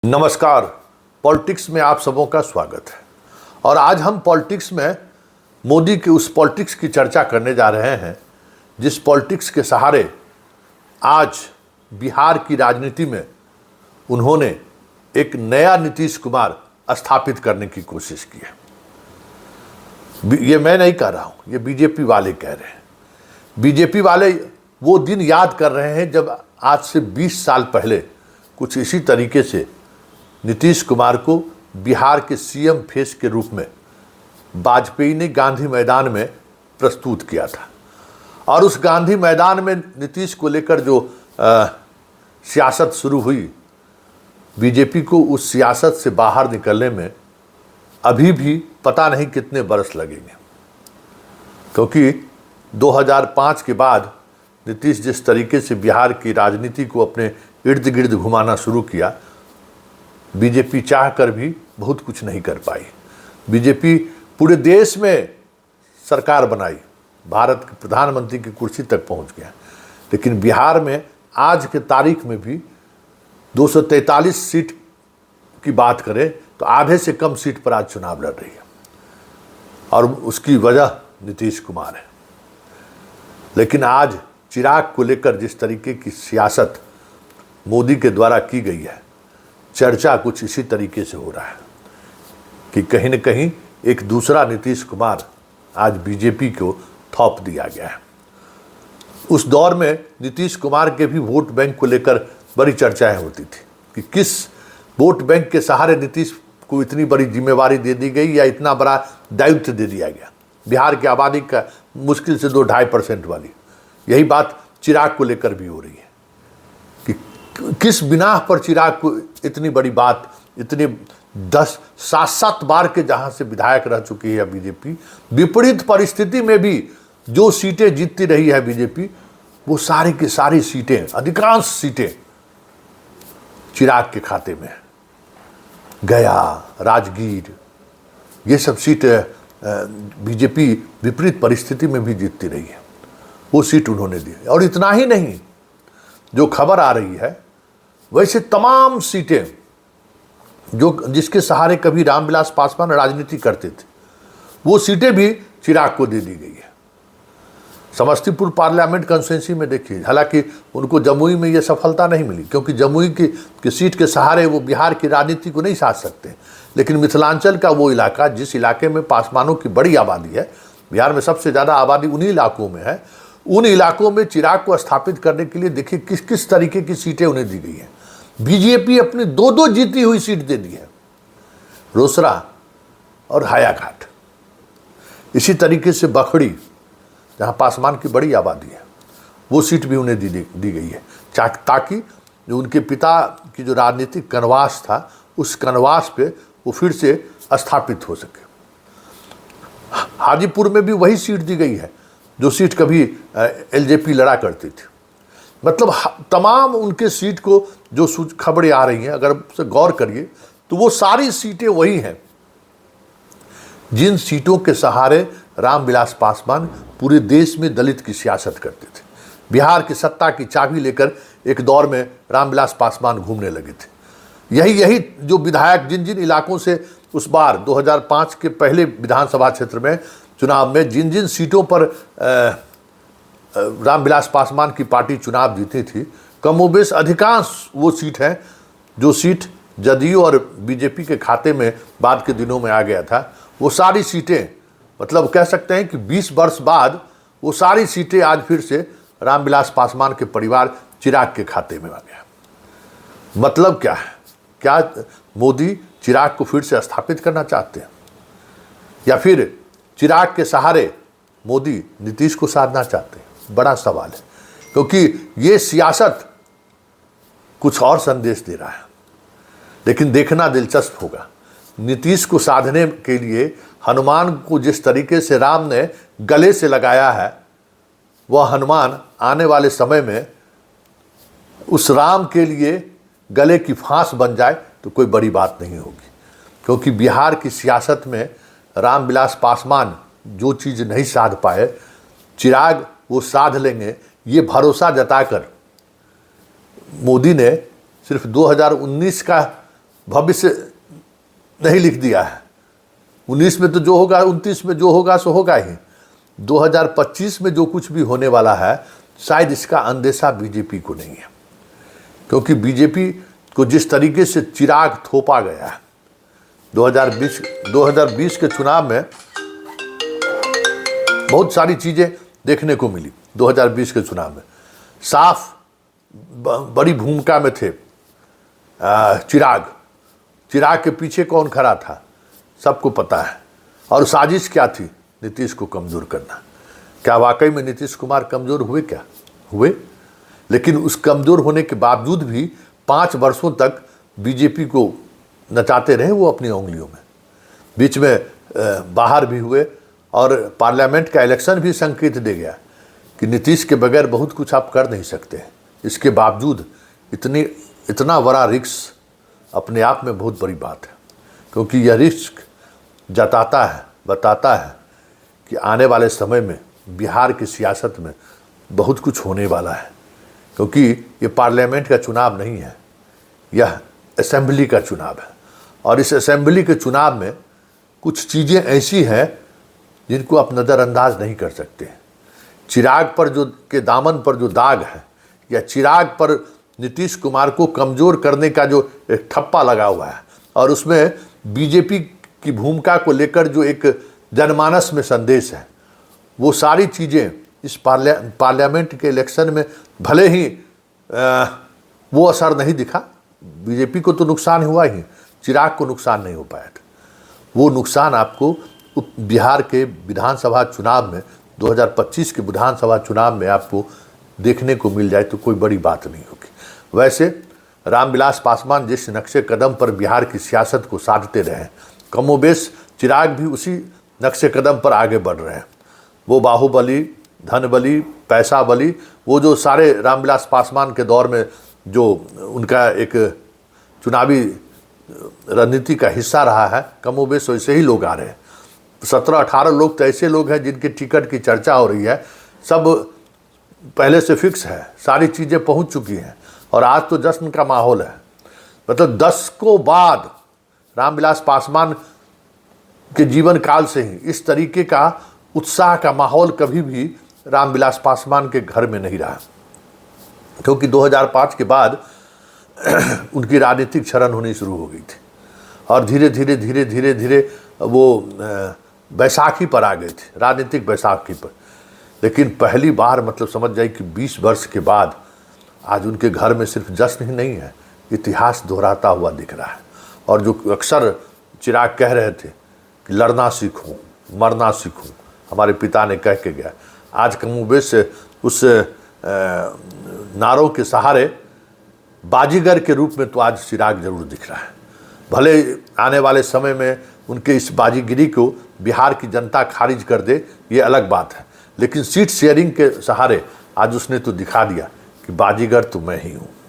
नमस्कार। पॉलिटिक्स में आप सबों का स्वागत है। और आज हम पॉलिटिक्स में मोदी की उस पॉलिटिक्स की चर्चा करने जा रहे हैं जिस पॉलिटिक्स के सहारे आज बिहार की राजनीति में उन्होंने एक नया नीतीश कुमार स्थापित करने की कोशिश की है। ये मैं नहीं कह रहा हूँ, ये बीजेपी वाले कह रहे हैं। बीजेपी वाले वो दिन याद कर रहे हैं जब आज से 20 साल पहले कुछ इसी तरीके से नीतीश कुमार को बिहार के सीएम फेस के रूप में वाजपेयी ने गांधी मैदान में प्रस्तुत किया था। और उस गांधी मैदान में नीतीश को लेकर जो सियासत शुरू हुई, बीजेपी को उस सियासत से बाहर निकलने में अभी भी पता नहीं कितने बरस लगेंगे, क्योंकि 2005 के बाद नीतीश जिस तरीके से बिहार की राजनीति को अपने इर्द गिर्द घुमाना शुरू किया, बीजेपी चाह कर भी बहुत कुछ नहीं कर पाई। बीजेपी पूरे देश में सरकार बनाई, भारत के प्रधानमंत्री की कुर्सी तक पहुंच गया, लेकिन बिहार में आज के तारीख में भी 243 सीट की बात करें तो आधे से कम सीट पर आज चुनाव लड़ रही है। और उसकी वजह नीतीश कुमार है। लेकिन आज चिराग को लेकर जिस तरीके की सियासत मोदी के द्वारा की गई है, चर्चा कुछ इसी तरीके से हो रहा है कि कहीं न कहीं एक दूसरा नीतीश कुमार आज बीजेपी को थोप दिया गया है। उस दौर में नीतीश कुमार के भी वोट बैंक को लेकर बड़ी चर्चाएं होती थी कि किस वोट बैंक के सहारे नीतीश को इतनी बड़ी जिम्मेवारी दे दी गई या इतना बड़ा दायित्व दे दिया गया। बिहार की आबादी का मुश्किल से 2-2.5% वाली, यही बात चिराग को लेकर भी हो रही है कि किस बिना पर चिराग को इतनी बड़ी बात, इतने 7 बार के जहां से विधायक रह चुकी है बीजेपी, विपरीत परिस्थिति में भी जो सीटें जीतती रही है बीजेपी, वो सारी की सारी सीटें, अधिकांश सीटें चिराग के खाते में है। गया, राजगीर, ये सब सीटें बीजेपी विपरीत परिस्थिति में भी जीतती रही है, वो सीट उन्होंने दी। और इतना ही नहीं, जो खबर आ रही है वैसे तमाम सीटें जो जिसके सहारे कभी रामविलास पासवान राजनीति करते थे, वो सीटें भी चिराग को दे दी गई है। समस्तीपुर पार्लियामेंट कॉन्स्टिट्यूंसी में देखिए, हालांकि उनको जमुई में ये सफलता नहीं मिली, क्योंकि जमुई की सीट के सहारे वो बिहार की राजनीति को नहीं साध सकते। लेकिन मिथिलांचल का वो इलाका, जिस इलाके में पासवानों की बड़ी आबादी है, बिहार में सबसे ज़्यादा आबादी उन्हीं इलाकों में है, उन इलाकों में चिराग को स्थापित करने के लिए देखिए किस किस तरीके की सीटें उन्हें दी गई हैं। बीजेपी अपनी 2-2 जीती हुई सीट दे दी है, रोसड़ा और हायाघाट। इसी तरीके से बखड़ी, जहां पासवान की बड़ी आबादी है, वो सीट भी उन्हें दी गई है, ताकि जो उनके पिता की जो राजनीतिक कनवास था, उस कनवास पे वो फिर से स्थापित हो सके। हाजीपुर में भी वही सीट दी गई है जो सीट कभी एलजेपी लड़ा करती थी। मतलब तमाम उनके सीट को जो खबरें आ रही हैं, अगर उसे गौर करिए तो वो सारी सीटें वही हैं जिन सीटों के सहारे रामविलास पासवान पूरे देश में दलित की सियासत करते थे। बिहार की सत्ता की चाबी लेकर एक दौर में रामविलास पासवान घूमने लगे थे। यही जो विधायक जिन जिन इलाकों से उस बार 2005 के पहले विधानसभा क्षेत्र में चुनाव में जिन जिन सीटों पर रामविलास पासवान की पार्टी चुनाव जीती थी, कमोबेश अधिकांश वो सीट है जो सीट जदयू और बीजेपी के खाते में बाद के दिनों में आ गया था। वो सारी सीटें, मतलब कह सकते हैं कि 20 वर्ष बाद वो सारी सीटें आज फिर से रामविलास पासवान के परिवार चिराग के खाते में आ गया। मतलब क्या है? क्या मोदी चिराग को फिर से स्थापित करना चाहते हैं, या फिर चिराग के सहारे मोदी नीतीश को साधना चाहते हैं? बड़ा सवाल है, क्योंकि ये सियासत कुछ और संदेश दे रहा है। लेकिन देखना दिलचस्प होगा, नीतीश को साधने के लिए हनुमान को जिस तरीके से राम ने गले से लगाया है, वह हनुमान आने वाले समय में उस राम के लिए गले की फांस बन जाए तो कोई बड़ी बात नहीं होगी। क्योंकि बिहार की सियासत में रामविलास पासवान जो चीज़ नहीं साध पाए, चिराग वो साध लेंगे, ये भरोसा जताकर मोदी ने सिर्फ 2019 का भविष्य नहीं लिख दिया है। 19 में तो जो होगा, 29 में जो होगा सो होगा ही। 2025 में जो कुछ भी होने वाला है शायद इसका अंदेशा बीजेपी को नहीं है, क्योंकि को जिस तरीके से चिराग थोपा गया है 2020 के चुनाव में बहुत सारी चीज़ें देखने को मिली। 2020 के चुनाव में साफ बड़ी भूमिका में थे चिराग के पीछे कौन खड़ा था सबको पता है। और साजिश क्या थी? नीतीश को कमज़ोर करना। क्या वाकई में नीतीश कुमार कमज़ोर हुए? क्या हुए? लेकिन उस कमज़ोर होने के बावजूद भी 5 वर्षों तक बीजेपी को नचाते रहे वो अपनी उंगलियों में। बीच में बाहर भी हुए और पार्लियामेंट का इलेक्शन भी संकेत दे गया कि नीतीश के बगैर बहुत कुछ आप कर नहीं सकते। इसके बावजूद इतना बड़ा रिस्क अपने आप में बहुत बड़ी बात है, क्योंकि यह रिस्क बताता है कि आने वाले समय में बिहार की सियासत में बहुत कुछ होने वाला है। क्योंकि ये पार्लियामेंट का चुनाव नहीं है, यह असेंबली का चुनाव है। और इस असेंबली के चुनाव में कुछ चीज़ें ऐसी हैं जिनको आप नज़रअंदाज नहीं कर सकते। चिराग पर के दामन पर जो दाग है, या चिराग पर नीतीश कुमार को कमज़ोर करने का जो एक ठप्पा लगा हुआ है, और उसमें बीजेपी की भूमिका को लेकर जो एक जनमानस में संदेश है, वो सारी चीज़ें इस पार्लियामेंट के इलेक्शन में भले ही वो असर नहीं दिखा। बीजेपी को तो नुकसान हुआ ही, चिराग को नुकसान नहीं हो पाया था। वो नुकसान आपको बिहार के विधानसभा चुनाव में 2025 के विधानसभा चुनाव में आपको देखने को मिल जाए तो कोई बड़ी बात नहीं होगी। वैसे रामविलास पासवान जिस नक्शे कदम पर बिहार की सियासत को साधते रहे, कमोबेश चिराग भी उसी नक्शे कदम पर आगे बढ़ रहे हैं। वो बाहुबली, धनबली, पैसा बली, वो जो सारे रामविलास पासवान के दौर में जो उनका एक चुनावी रणनीति का हिस्सा रहा है, कमोबेश वैसे ही लोग आ रहे हैं। 17-18 लोग तो ऐसे लोग हैं जिनके टिकट की चर्चा हो रही है, सब पहले से फिक्स है, सारी चीज़ें पहुंच चुकी हैं और आज तो जश्न का माहौल है। मतलब दशकों बाद रामविलास पासवान के जीवन काल से ही इस तरीके का उत्साह का माहौल कभी भी रामविलास पासवान के घर में नहीं रहा, क्योंकि 2005 के बाद उनकी राजनीतिक क्षरण होनी शुरू हो गई थी और धीरे धीरे वो बैसाखी पर आ गए थे, राजनीतिक बैसाखी पर। लेकिन पहली बार मतलब समझ जाए कि 20 वर्ष के बाद आज उनके घर में सिर्फ जश्न ही नहीं है, इतिहास दोहराता हुआ दिख रहा है। और जो अक्सर चिराग कह रहे थे कि लड़ना सीखूं, मरना सीखूं, हमारे पिता ने कह के गया, आज कमोबेश उस नारों के सहारे बाजीगर के रूप में तो आज चिराग जरूर दिख रहा है। भले आने वाले समय में उनके इस बाजीगिरी को बिहार की जनता खारिज कर दे, ये अलग बात है, लेकिन सीट शेयरिंग के सहारे आज उसने तो दिखा दिया कि बाजीगर तो मैं ही हूँ।